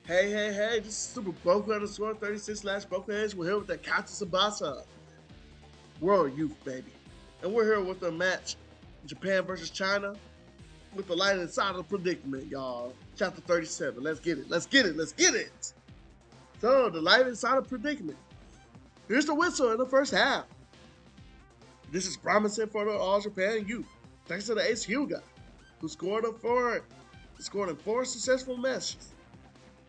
Hey, this is Super Boku underscore 36 slash Boku Edge. We're here with the Count Tsubasa World Youth, baby. And we're here with the match Japan versus China with the light inside of the predicament, y'all. Chapter 37. Let's get it. Let's get it. So, the light inside of predicament. Here's the whistle in the first half. This is promising for the All Japan youth. Thanks to the ace Hyuga, who scored in four successful matches.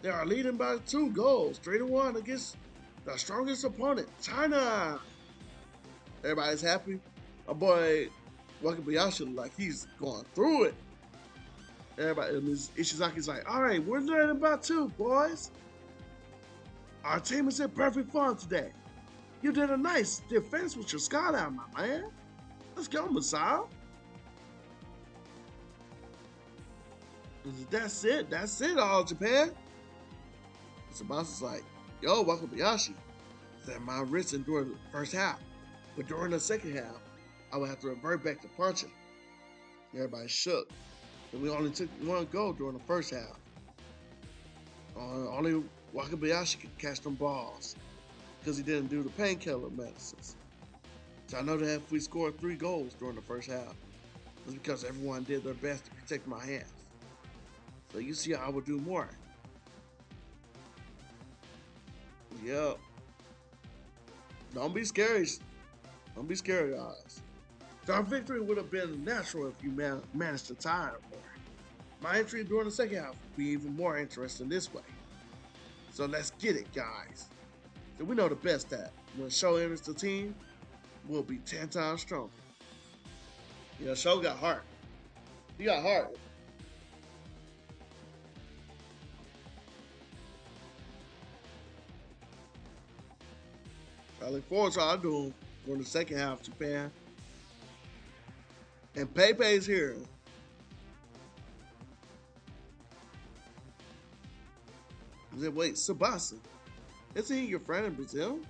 They are leading by 2 goals, 3-1 against the strongest opponent, China. Everybody's happy. My boy Wakabayashi look like he's going through it. Everybody, and Ishizaki's like, all right, we're learning about 2, boys. Our team is in perfect form today. You did a nice defense with your scout out, my man. Let's go, Masao. That's it, All Japan. Tsubasa's like, yo, Wakabayashi, set my wrist during the first half, but during the second half, I would have to revert back to punching. Everybody shook, and we only took 1 goal during the first half. Only Wakabayashi could catch them balls because he didn't do the painkiller medicines. So I know that if we scored 3 goals during the first half, it's because everyone did their best to protect my hands. So you see, I would do more. Yep. Don't be scary. Don't be scary, guys. So our victory would have been natural if you managed to tie it more. My entry during the second half would be even more interesting this way. So let's get it, guys. So we know the best that when Sho enters the team, we'll be 10 times stronger. Yeah, Sho got heart. He got heart. I look forward to y'all doing during the second half of Japan. And Pepe's here. I said, wait, Tsubasa, isn't he your friend in Brazil?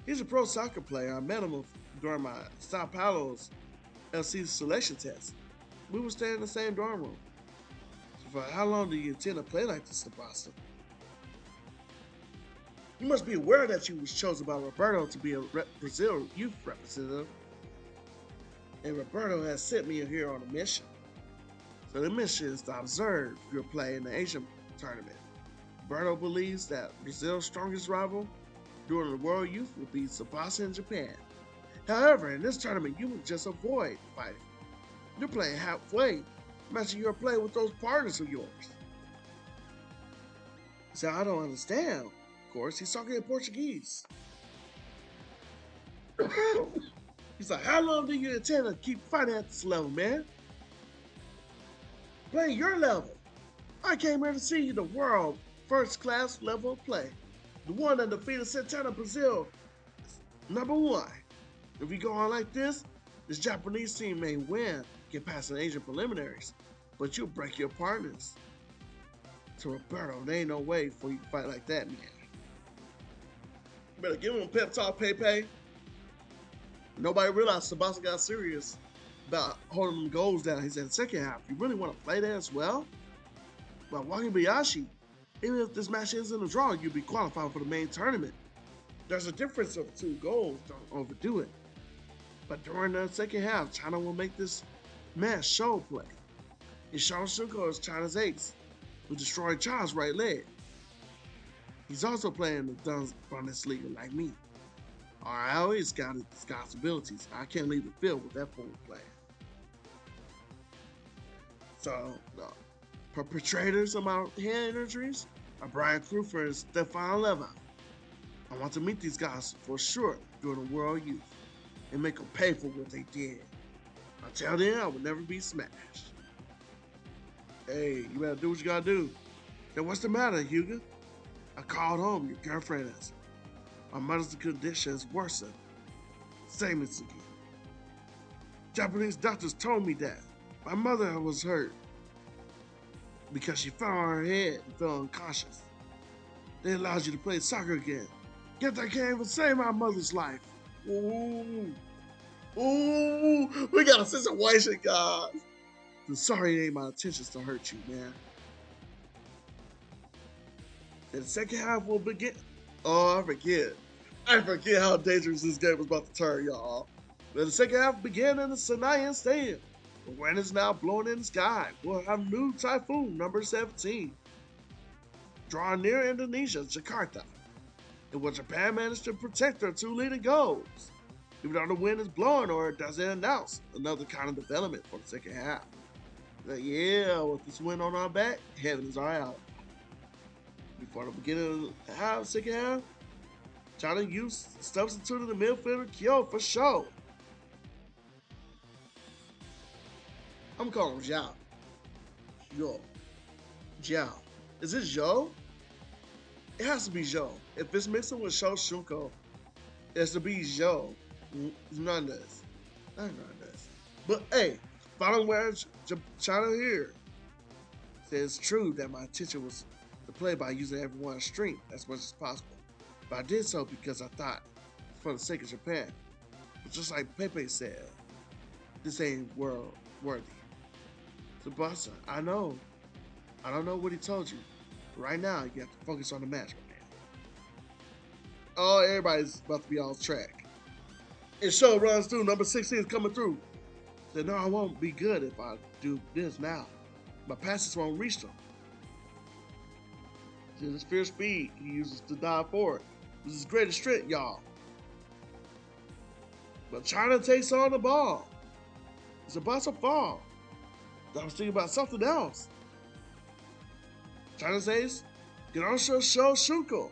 He's a pro soccer player. I met him during my Sao Paulo's LC selection test. We were staying in the same dorm room. So for how long do you intend to play like this, Tsubasa? You must be aware that you was chosen by Roberto to be a Brazil youth representative. And Roberto has sent me here on a mission. So the mission is to observe your play in the Asian tournament. Roberto believes that Brazil's strongest rival during the World Youth will be Tsubasa in Japan. However, in this tournament, you will just avoid fighting. You're playing halfway, matching your play with those partners of yours. So I don't understand. Of course, he's talking in Portuguese. He's like, how long do you intend to keep fighting at this level, man? Playing your level. I came here to see the world first class level of play. The one that defeated Santana Brazil is #1. If we go on like this Japanese team may win, get past the Asian preliminaries, but you'll break your partners. To Roberto, there ain't no way for you to fight like that, man. You better give him a pep talk, Pepe. Nobody realized Tsubasa got serious about holding them goals down. He said, in the second half, you really want to play that as well? But Wakabayashi, even if this match isn't a draw, you'll be qualified for the main tournament. There's a difference of 2 goals, don't overdo it. But during the second half, China will make this match Sho play. And Sho Shuko is China's ace, who destroyed China's right leg. He's also playing the Duns Bundesliga like me. I always got Scott's abilities. I can't leave the field with that forward play. So, the perpetrators of my hand injuries are Brian Crufer and Stefan Leva. I want to meet these guys for sure during the World Youth and make them pay for what they did. Until then, I will never be smashed. Hey, you better do what you gotta do. Then what's the matter, Hyuga? I called home, your girlfriend answered. My mother's condition is worse. Same as again. Japanese doctors told me that my mother was hurt because she fell on her head and fell unconscious. They allowed you to play soccer again. Yet they can't even save my mother's life. Ooh. Ooh. We got a situation, guys. I'm sorry it ain't my intentions to hurt you, man. Then the second half will begin. Oh, I forget. I forget how dangerous this game was about to turn, y'all. Then the second half began in the Senayan Stadium. The wind is now blowing in the sky. We'll have new typhoon number 17 drawing near Indonesia, Jakarta. And will Japan manage to protect their two leading goals? Even though the wind is blowing, or does it announce another kind of development for the second half? Like, yeah, with this wind on our back, heaven is our ally. Before the beginning of the half, second half, China used substituted the midfielder Kyo for show. I'm calling him Zhao. Yo. Zhao. Is it Zhou? It has to be Zhou. If it's mixing with Sho Shunko, it has to be Zhou. Hernandez. Not Hernandez. But hey, following where China here says it's true that my intention was to play by using everyone's strength as much as possible. But I did so because I thought, for the sake of Japan. But just like Pepe said, this ain't world worthy. Tsubasa, I know. I don't know what he told you. But right now, you have to focus on the match, man. Oh, everybody's about to be off track. And show runs through. Number 16 is coming through. Said, no, I won't be good if I do this now. My passes won't reach them. See, this fierce speed he uses to dive forward. This is his greatest strength, y'all. But China takes on the ball. It's about to fall. I was thinking about something else. China says, get on Sho Shunko.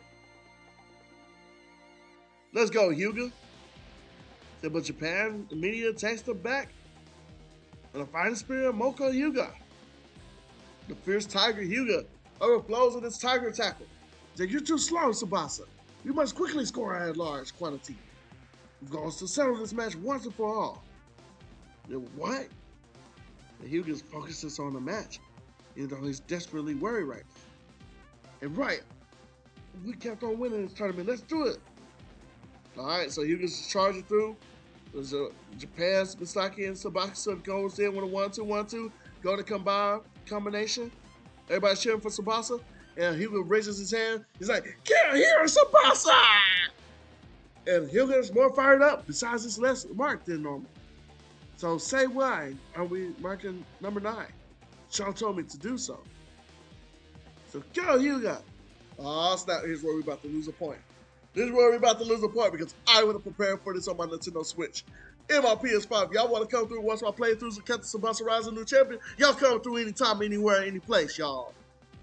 Let's go, Hyuga. Said, but Japan immediately attacks them back. And the fighting spirit of Moko Hyuga. The fierce tiger Hyuga overflows in its tiger tackle. Said, you're too slow, Tsubasa. You must quickly score at large quantity. We've got to settle this match once and for all. Then what? The Hyuga focuses on the match, even though he's desperately worried right now. And right, we kept on winning this tournament. Let's do it. All right, so Hyuga's charging through. There's Japan's Misaki and Tsubasa goes in with a 1-2-1-2. Go to combination. Everybody cheering for Tsubasa. And Hyuga raises his hand. He's like, get here, Tsubasa! And Hyuga's more fired up. Besides, it's less marked than normal. So say why are we marking number 9? Sean told me to do so. So go, Hyuga! Oh, snap. Here's where we're about to lose a point. This is where we're about to lose a point because I would have prepared for this on my Nintendo Switch. In my PS5, y'all want to come through and watch my playthroughs and catch the Tsubasa Rising New Champion? Y'all come through anytime, anywhere, any place, y'all.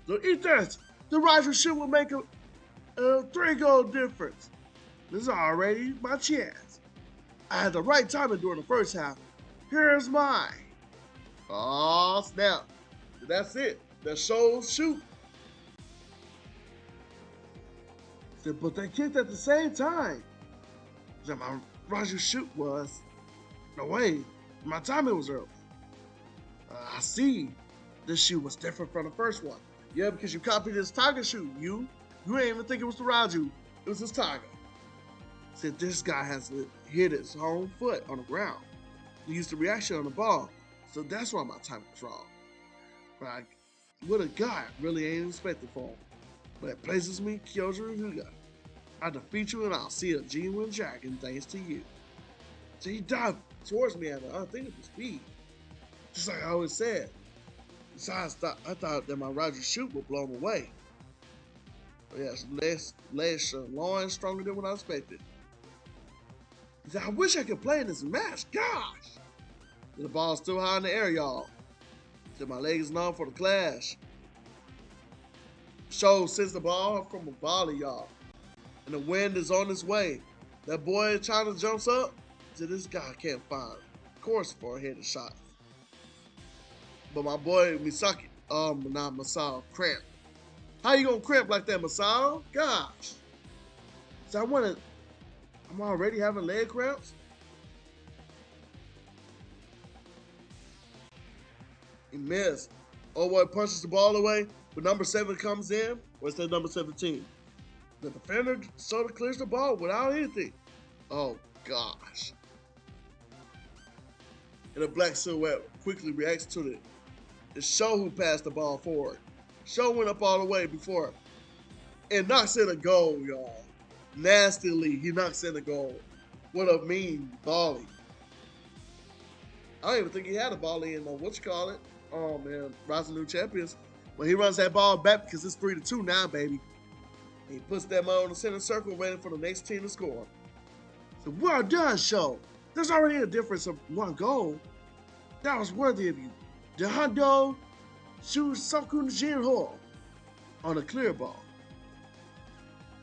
So eat this. The Rising shit will make a 3-goal difference. This is already my chance. I had the right timing during the first half. Here's mine. Oh, snap. That's it. That shows shoot. But they kicked at the same time. So my Raju shoot was, no way, my timing was early. I see. This shoot was different from the first one. Yeah, because you copied his tiger shoot. You ain't even think it was the Raju. It was his tiger. Said this guy has to hit his home foot on the ground. He used the reaction on the ball. So that's why my timing was wrong. But I would have got really ain't expected for him. But it pleases me, Kyoji Hyuga. I defeat you and I'll see a genuine dragon thanks to you. So he dived towards me at an unthinkable speed. Just like I always said. Besides, I thought that my Roger shoot would blow him away. But yes, less loin stronger than what I expected. He said, I wish I could play in this match. Gosh! And the ball's still high in the air, y'all. He said, my leg is numb for the clash. Show sends the ball from a volley, y'all. And the wind is on its way. That boy in China jumps up. Said, this guy can't find a course for a headed shot. But my boy Misaki, not Masao, cramp. How you gonna cramp like that, Masao? Gosh. So I'm already having leg cramps? He missed. Oh boy punches the ball away, but number 7 comes in. What's that number 17? The defender sort of clears the ball without anything. Oh gosh. And the black silhouette quickly reacts to it. It's Sho who passed the ball forward. Sho went up all the way before and knocks in a goal, y'all. Nastily, he knocks in a goal. What a mean volley. I don't even think he had a volley in what you call it. Oh man, Rising New Champions. When he runs that ball back because it's 3-2 now, baby. And he puts that man on the center circle waiting for the next team to score. So well done, show. There's already a difference of one goal. That was worthy of you. The Hondo Shusokun Jinho on a clear ball.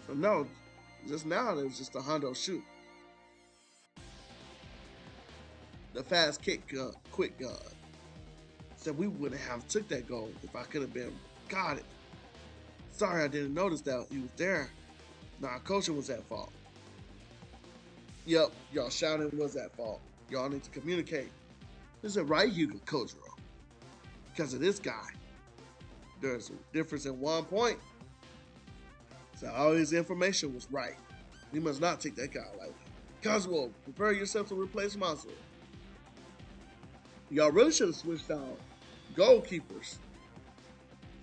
So no, just now it was just a Hondo shoot. The fast kick gun, quick gun. Said we wouldn't have took that goal if I could have been got it. Sorry I didn't notice that he was there. Nah, coaching was at fault. Yep, y'all shouting was at fault. Y'all need to communicate. This is right, Hugo Kojiro. Because of this guy. There's a difference in 1 point. So all his information was right. We must not take that guy lightly. Kazuo, prepare yourself to replace Mazu. Y'all really should have switched out goalkeepers.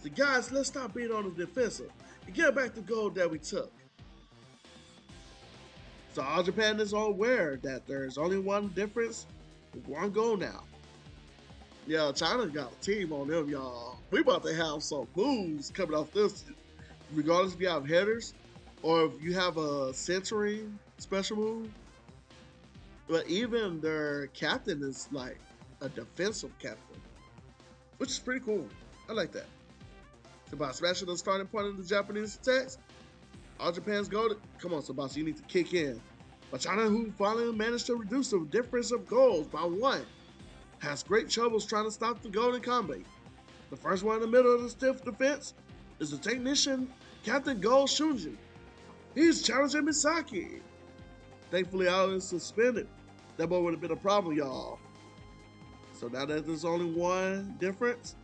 So guys, let's stop being on the defensive and get back to goal that we took. So all Japan is aware that there's only one difference, one goal now. Yeah, China got a team on them, y'all. We about to have some moves coming off this, regardless if you have headers or if you have a centering special move. But even their captain is like a defensive captain, which is pretty cool. I like that. So by smashing the starting point of the Japanese attacks, all Japan's goal. Come on, Tsubasa, you need to kick in. But China, who finally managed to reduce the difference of goals by 1, has great troubles trying to stop the Golden Combi. The first one in the middle of the stiff defense is the technician, Captain Go Shunji. He's challenging Misaki. Thankfully, I was suspended. That boy would have been a problem, y'all. So now that there's only one difference,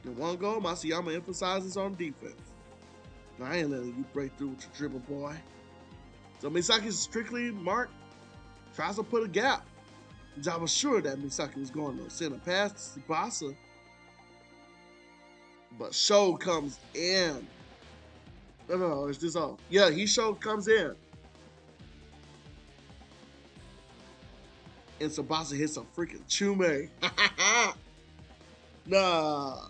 in one goal, Masayama emphasizes on defense. Now, I ain't letting you break through with your dribble, boy. So Misaki's strictly marked, tries to put a gap. I was sure that Misaki was going to send a pass to Tsubasa. But Sho comes in. No, is this all? Yeah, Sho comes in. And Tsubasa hits a freaking Chume. Nah.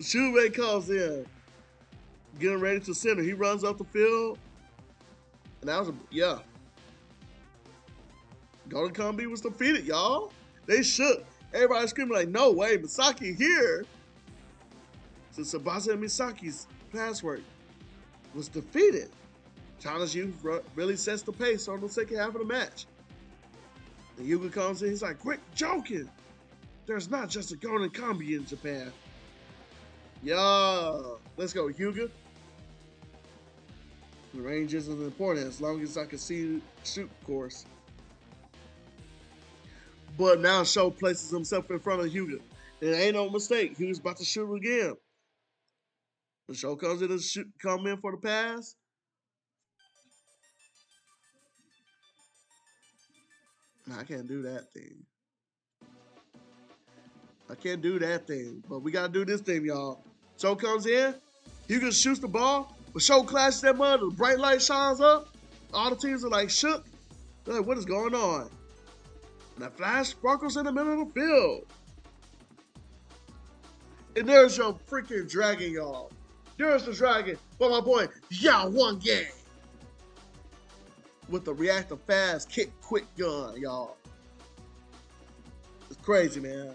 Chume comes in. Getting ready to center. He runs up the field. And that was yeah. Golden Combi was defeated, y'all. They shook. Everybody screaming like, no way, Misaki here. So Tsubasa and Misaki's password was defeated. China's youth really sets the pace on the second half of the match. And Yuga comes in, he's like, quit joking. There's not just a Golden Combi in Japan. Yeah, let's go, Yuga. The range isn't important as long as I can see shoot course. But now Sho places himself in front of Hyuga. It ain't no mistake. Hyuga's about to shoot again. The Sho comes in to come in for the pass. I can't do that thing. I can't do that thing. But we gotta do this thing, y'all. Sho comes in. Hyuga shoots the ball. But Sho clashes that mud. The bright light shines up. All the teams are like shook. They're like, what is going on? And that flash sparkles in the middle of the field. And there's your freaking dragon, y'all. There's the dragon. But my boy, y'all won game. With the reactive fast kick quick gun, y'all. It's crazy, man.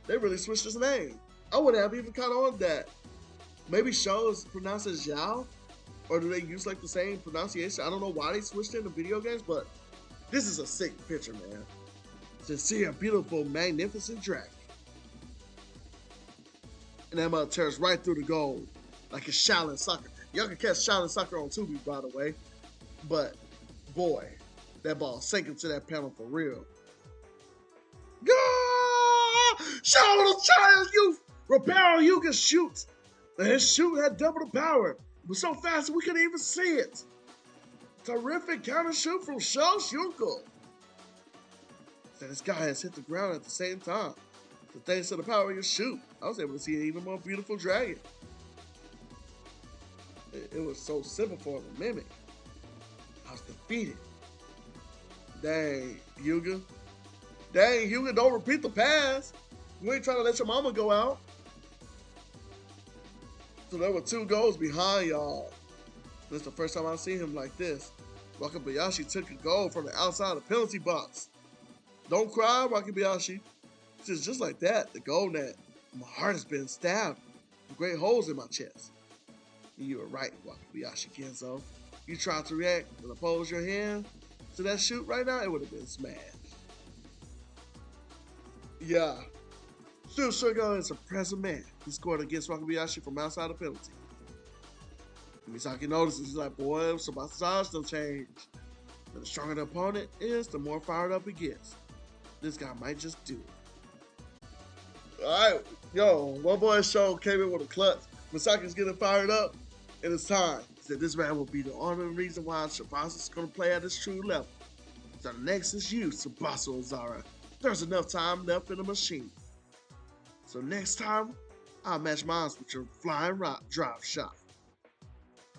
They really switched his name. I wouldn't have even caught on that. Maybe Sho is pronounced as Zhao? Or do they use like the same pronunciation? I don't know why they switched it in the video games, but this is a sick picture, man. To see a beautiful, magnificent dragon. And that mother tears right through the goal like it's Shaolin Soccer. Y'all can catch Shaolin Soccer on Tubi, by the way. But, boy, that ball sank into that panel for real. Go! Show the child youth! Reparo, you can shoot. And his shoot had double the power. It was so fast we couldn't even see it. Terrific counter shoot from Sho Shuko. That this guy has hit the ground at the same time. So thanks to the power of your shoot, I was able to see an even more beautiful dragon. It was so simple for him to mimic. I was defeated. Dang, Hyuga. Dang, Hyuga, don't repeat the past. You ain't trying to let your mama go out. So there were 2 goals behind y'all. This is the first time I've seen him like this. Wakabayashi took a goal from the outside of the penalty box. Don't cry, Wakabayashi. It's just like that, the goal net. My heart has been stabbed with great holes in my chest. And you were right, Wakabayashi Kenzo. You tried to react and oppose your hand to that shoot right now, it would have been smashed. Yeah. Still Sugar is a present man. He scored against Wakabayashi from outside the penalty. Misaki notices, he's like, boy, Tsubasa's eyes still change. And the stronger the opponent is, the more fired up he gets. This guy might just do it. Alright, yo, one boy show came in with a clutch. Misaki's getting fired up, and it's time. He said this man will be the only reason why Tsubasa's going to play at his true level. So the next is you, Tsubasa Ozara. There's enough time left in the machine. So next time, I'll match mine with your flying drive shot.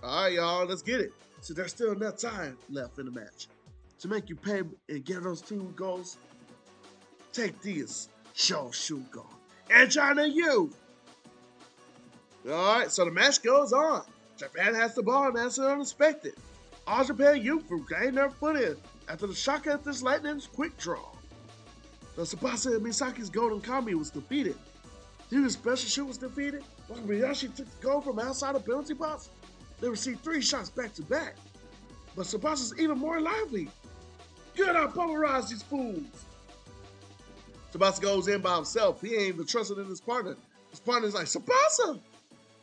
Alright, y'all, let's get it. So there's still enough time left in the match. To make you pay and get those 2 goals, take these Show Shugo and China you. Alright, so the match goes on. Japan has the ball and that's unexpected. All Japan youth regained their footing after the shock at this lightning's quick draw. The Tsubasa and Misaki's golden combi was defeated. Hyuga's special shoot was defeated. Wakabayashi took the goal from outside the penalty box. They received 3 shots back to back. But Tsubasa's even more lively. Get up, polarize these fools. Tsubasa goes in by himself. He ain't even trusted in his partner. His partner's like, Tsubasa!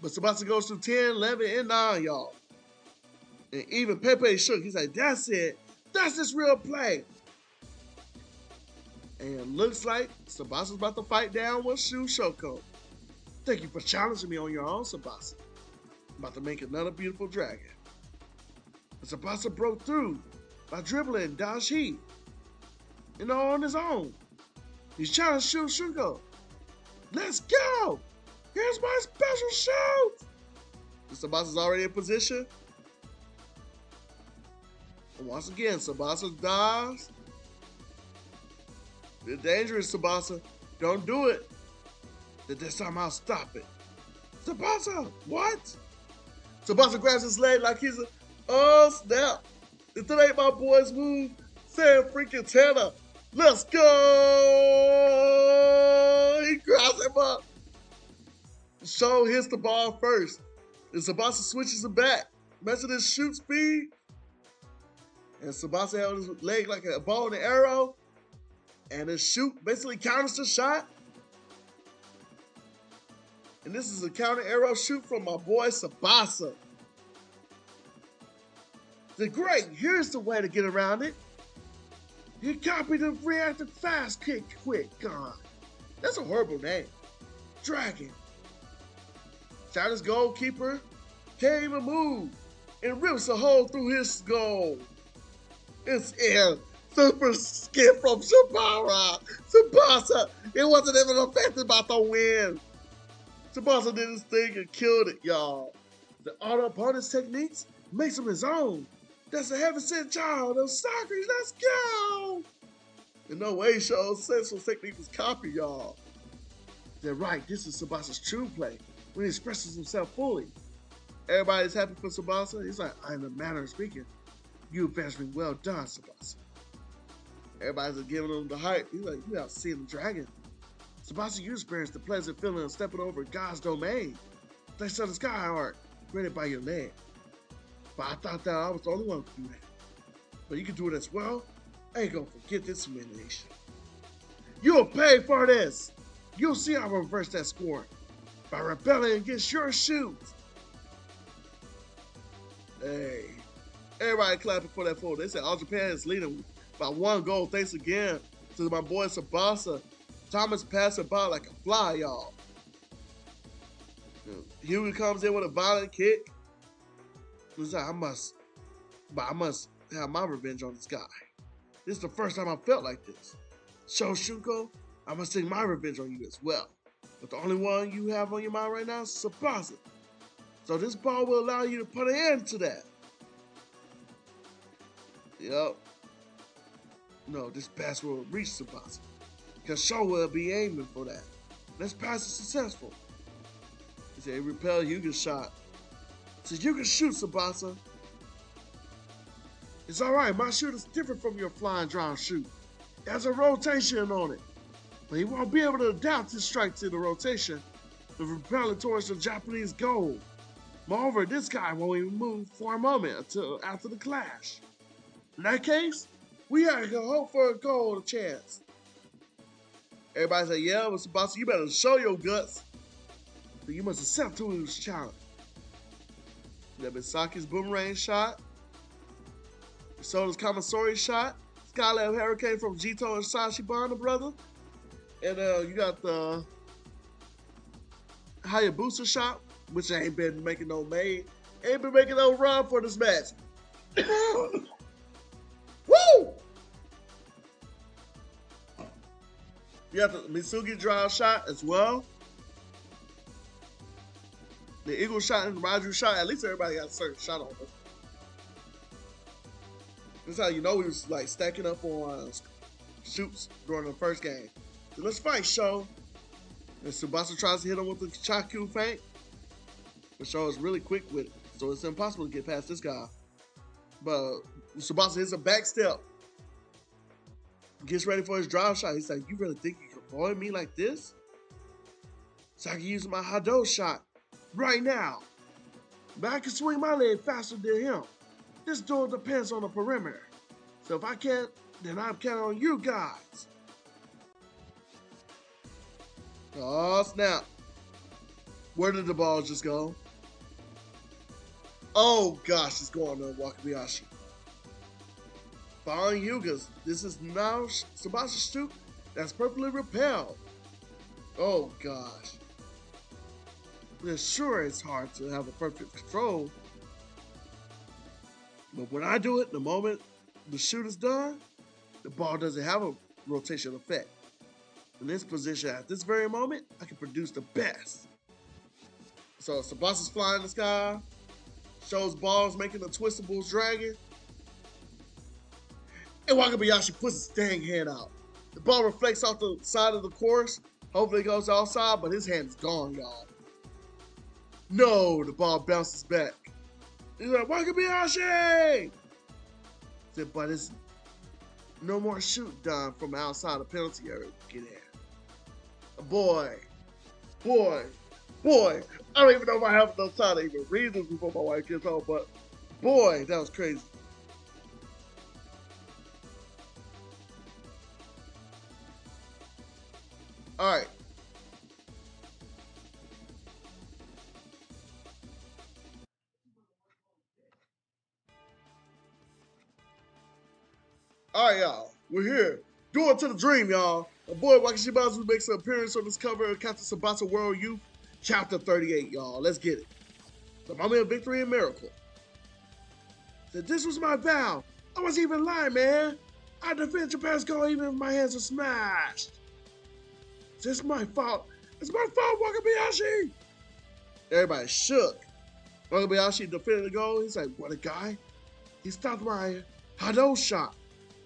But Tsubasa goes through 10, 11, and 9, y'all. And even Pepe shook. He's like, that's it. That's this real play. And looks like Tsubasa's about to fight down with Shu Shoko. Thank you for challenging me on your own, Tsubasa. I'm about to make another beautiful dragon. And Tsubasa broke through by dribbling Dashi. And all on his own. He's challenged Shu Shoko. Let's go! Here's my special shoot! Tsubasa's already in position. And once again, Tsubasa dives. It's dangerous, Tsubasa. Don't do it. That this time I'll stop it. Tsubasa, what? Tsubasa grabs his leg like he's a, oh snap. If that ain't my boy's move, Sam freaking Tanner. Let's go! He grabs him up. Sho hits the ball first. And Tsubasa switches it back. Imagine his shoot speed. And Tsubasa held his leg like a bow and an arrow. And his shoot basically counters the shot. And this is a counter arrow shoot from my boy Tsubasa. Great, here's the way to get around it. You copy the reactive fast kick quick. God, that's a horrible name. Dragon. China's goalkeeper can't even move and rips a hole through his goal. It's in. Super skip from Tsubasa. It wasn't even affected by the wind. Tsubasa did his thing and killed it, y'all. The auto opponent's techniques makes him his own. That's a heaven sent child of soccer. Let's go! In no way shows Sensual's technique was copied, y'all. They're right. This is Tsubasa's true play when he expresses himself fully. Everybody's happy for Tsubasa. He's like, in a manner of speaking, you avenged me. Well done, Tsubasa. Everybody's giving him the hype. He's like, you have seen the dragon. Tsubasa, you experienced the pleasant feeling of stepping over God's domain. Thanks to the sky art created by your leg. But I thought that I was the only one who could do that. But you can do it as well. I ain't gonna forget this humiliation. You'll pay for this. You'll see how I reverse that score by rebelling against your shoes. Hey, everybody clapping for that fool. They said all Japan is leading by 1 goal. Thanks again to my boy Tsubasa. Thomas passing by like a fly, y'all. Hughie comes in with a violent kick. He's like, I must have my revenge on this guy. This is the first time I felt like this. Shoshuko, I must take my revenge on you as well. But the only one you have on your mind right now is Tsubasa. So this ball will allow you to put an end to that. Yep. No, this pass will reach Tsubasa. Because Sho will be aiming for that. This pass is successful. He said, repel Yuga's shot. So you can shoot, Tsubasa. It's alright, my shoot is different from your flying drown shoot. It has a rotation on it. But he won't be able to adapt his strike to the rotation of repelling towards the Japanese goal. Moreover, this guy won't even move for a moment until after the clash. In that case, we have to hope for a goal chance. Everybody say, yeah, but Tsubasa, you better show your guts. So you must accept Tuu's challenge. That Misaki's boomerang shot. Soda's Kamasori shot. Skylab Hurricane from Jito and Sashibana, brother. And you got the Hayabusa shot, which ain't been making no run for this match. Woo! You got the Mitsugi drive shot as well. The Eagle shot and the Raju shot. At least everybody got a certain shot on them. This is how you know we was like stacking up on shoots during the first game. So let's fight, Sho. And Tsubasa tries to hit him with the Chaku feint. But Sho is really quick with it. So it's impossible to get past this guy. But Tsubasa hits a back step. Gets ready for his drive shot. He's like, you really think you can avoid me like this? So I can use my Hado shot right now. But I can swing my leg faster than him. This duel depends on the perimeter. So if I can't, then I'm counting on you guys. Oh, snap. Where did the ball just go? Oh, gosh, it's going to Wakabayashi. Following Yuga's. This is now Tsubasa's shoot. That's perfectly repelled. Oh, gosh. Sure, it's hard to have a perfect control. But when I do it, the moment the shoot is done, the ball doesn't have a rotation effect. In this position, at this very moment, I can produce the best. So Tsubasa's flying in the sky, shows balls making the twistables dragon, and Wakabayashi puts his dang hand out. The ball reflects off the side of the course. Hopefully it goes outside, but his hand is gone, y'all. No, the ball bounces back. He's like, Wakabayashi! Said, but it's no more shoot done from outside the penalty area to get in. Boy. I don't even know if I have enough time to even read this before my wife gets home, but boy, that was crazy. All right. All right, y'all. We're here. Door to the dream, y'all. My boy Wakashimazu makes an appearance on this cover of Captain Tsubasa World Youth, Chapter 38, y'all. Let's get it. So my man Victory and Miracle. Said, this was my vow. I wasn't even lying, man. I defend Japan's goal even if my hands are smashed. It's my fault. It's my fault, Wakabayashi. Everybody shook. Wakabayashi defended the goal. He's like, what a guy. He stopped my Hado shot.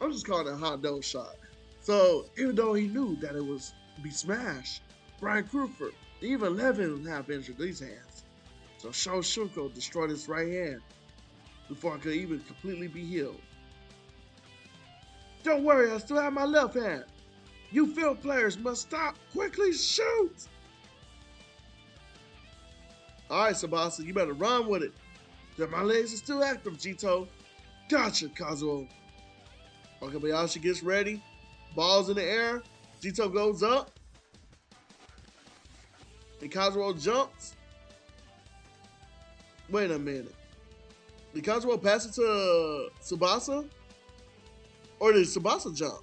I'm just calling it a Hado shot. So even though he knew that it was be smashed, Brian Crawford, even Levin have injured these hands. So Sho Shunko destroyed his right hand before it could even completely be healed. Don't worry, I still have my left hand. You field players must stop. Quickly shoot! Alright, Tsubasa, you better run with it. My legs are still active, Jito. Gotcha, Kazuo. Wakabayashi gets ready. Ball's in the air. Jito goes up. And Kazuo jumps. Wait a minute. Did Kazuo pass it to Tsubasa? Or did Tsubasa jump?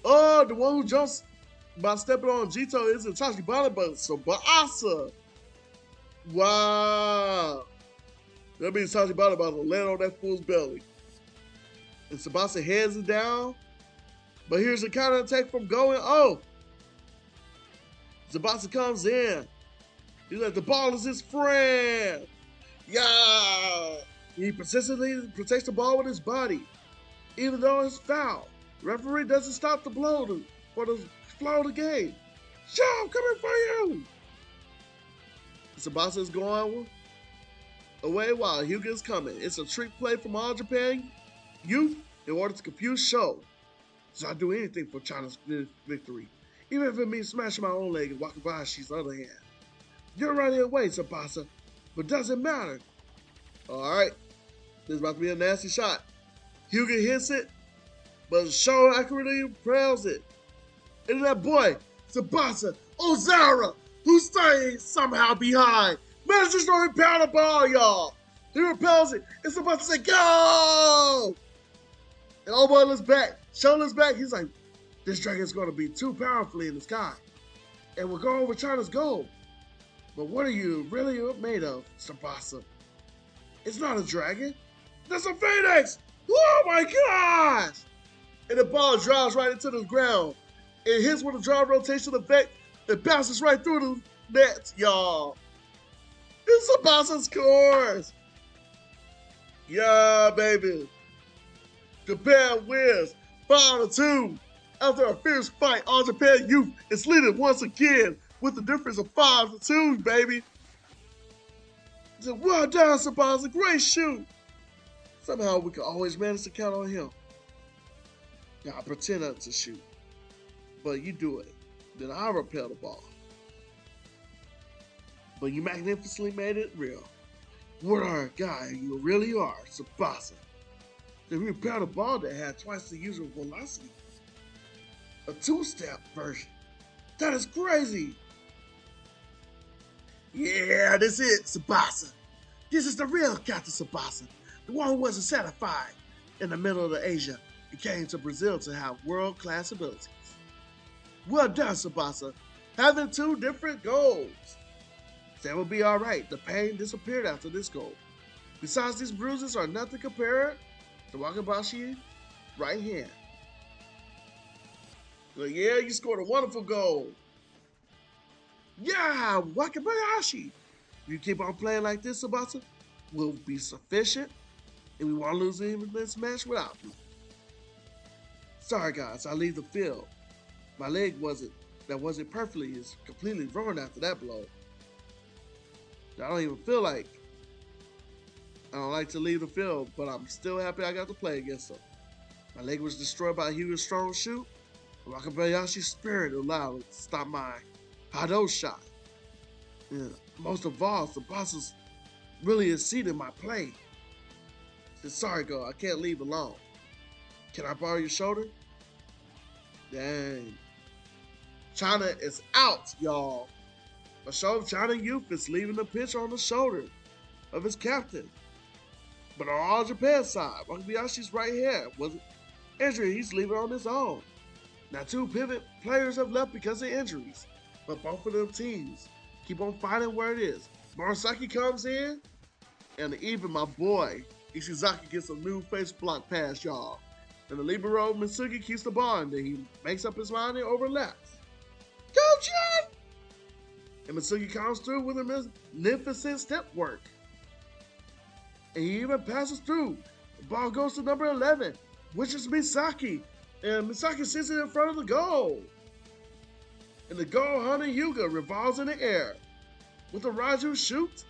Oh, the one who jumps by stepping on Jito isn't Tachibana, but Tsubasa. Wow. That means Tachibana about to land on that fool's belly. And Tsubasa heads it down. But here's the counterattack from going. Oh. Tsubasa comes in. He's like, the ball is his friend. Yeah. He persistently protects the ball with his body, even though it's foul. The referee doesn't stop the for the flow of the game. Show, I'm coming for you. Tsubasa is going away while Hyuga is coming. It's a trick play from All Japan youth in order to confuse Show. So I'd do anything for China's victory, even if it means smashing my own leg and Wakabashi's other hand. You're running away, Tsubasa, but doesn't matter. Alright, this is about to be a nasty shot. Hyuga hits it, but Show accurately repels it. And that boy, Tsubasa, Ozara, who's staying somehow behind, manages to repel the ball, y'all. He repels it. It's about to say, go! And Obo looks back. Show looks back. He's like, this dragon's going to be too powerfully in the sky. And we're going over China's goal. But what are you really made of, Tsubasa? It's not a dragon. That's a phoenix! Oh my gosh! And the ball drives right into the ground. It hits with a drive rotation effect. It bounces right through the net, y'all. It's Tsubasa scores. Yeah, baby. Japan wins 5-2. After a fierce fight, All Japan Youth is leading once again with the difference of 5-2, baby. So, well done, Tsubasa. Great shoot. Somehow we can always manage to count on him. Now I pretend not to shoot, but you do it. Then I repel the ball. But you magnificently made it real. What a guy you really are, Tsubasa. Then we repelled a ball that had twice the usual velocity. A two-step version. That is crazy. Yeah, this is it, Tsubasa. This is the real Captain Tsubasa. The one who wasn't satisfied in the middle of Asia and came to Brazil to have world-class abilities. Well done, Tsubasa. Having two different goals. That will be alright. The pain disappeared after this goal. Besides, these bruises are nothing compared to Wakabashi's right hand. So yeah, you scored a wonderful goal. Yeah, Wakabayashi. You keep on playing like this, Tsubasa, will be sufficient, and we won't lose even this match without you. Sorry, guys, I leave the field. My leg wasn't perfectly is completely ruined after that blow. I don't even feel like I don't like to leave the field, but I'm still happy I got to play against him. My leg was destroyed by Hyuga's strong shoot. Wakabayashi's spirit allowed it to stop my Hado shot. Yeah, most of all, Tsubasa's really exceeded my play. I said, sorry, girl, I can't leave alone. Can I borrow your shoulder? Dang. China is out, y'all. A show of China youth is leaving the pitch on the shoulder of his captain. But on All Japan side, Wakabayashi's right hand was injured. He's leaving on his own. Now, two pivot players have left because of injuries, but both of them teams keep on fighting where it is. Murasaki comes in, and even my boy Ishizaki gets a new face block pass, y'all. And the libero Mitsugi keeps the ball, and then he makes up his mind and overlaps. Go, John! And Mitsugi comes through with a magnificent step work. And he even passes through. The ball goes to number 11, which is Misaki. And Misaki sits in front of the goal. And the goal hunter Hyuga revolves in the air. With the Raju shoot,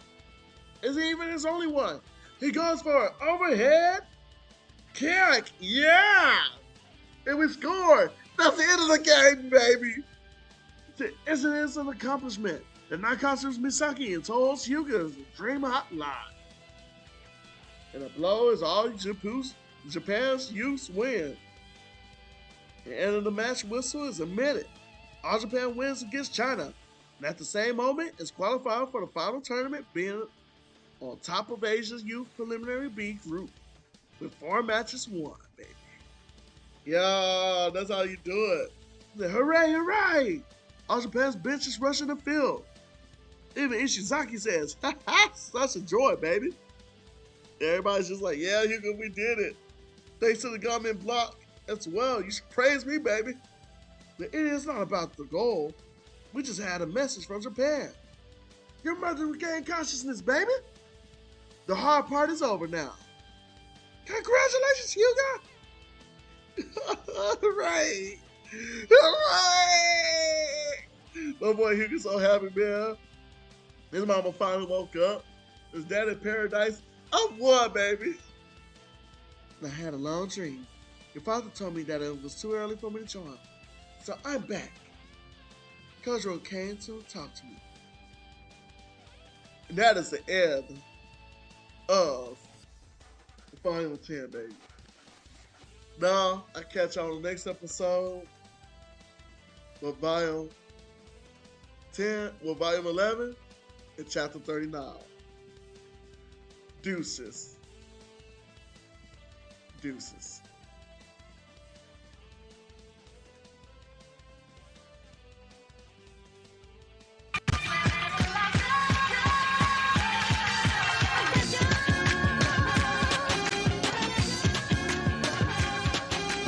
isn't even his only one. He goes for an overhead kick. Yeah! And we scored. That's the end of the game, baby. Isn't this an accomplishment? The Nakatsu's Misaki and Toho's Hyuga's dream hotline. And the blow is all Japan's youths win. The end of the match whistle is emitted. All Japan wins against China. And at the same moment, is qualifying for the final tournament, being on top of Asia's youth preliminary B group with 4 matches won, baby. Yeah, that's how you do it. Hooray, hooray! All Japan's bench is rushing the field. Even Ishizaki says, ha ha, such a joy, baby. Everybody's just like, yeah, Hyuga, we did it. Thanks to the government block as well. You should praise me, baby. But it is not about the goal. We just had a message from Japan. Your mother regained consciousness, baby. The hard part is over now. Congratulations, Hugo. Right. Right. My boy Hugo's so happy, man. His mama finally woke up. His dad in paradise. I'm one, baby. I had a long dream. Your father told me that it was too early for me to join. So I'm back. Kojiro came to talk to me. And that is the end of Volume 10, baby. Now, I catch y'all on the next episode with Volume 10, with Volume 11 and Chapter 39. Deuces. Deuces.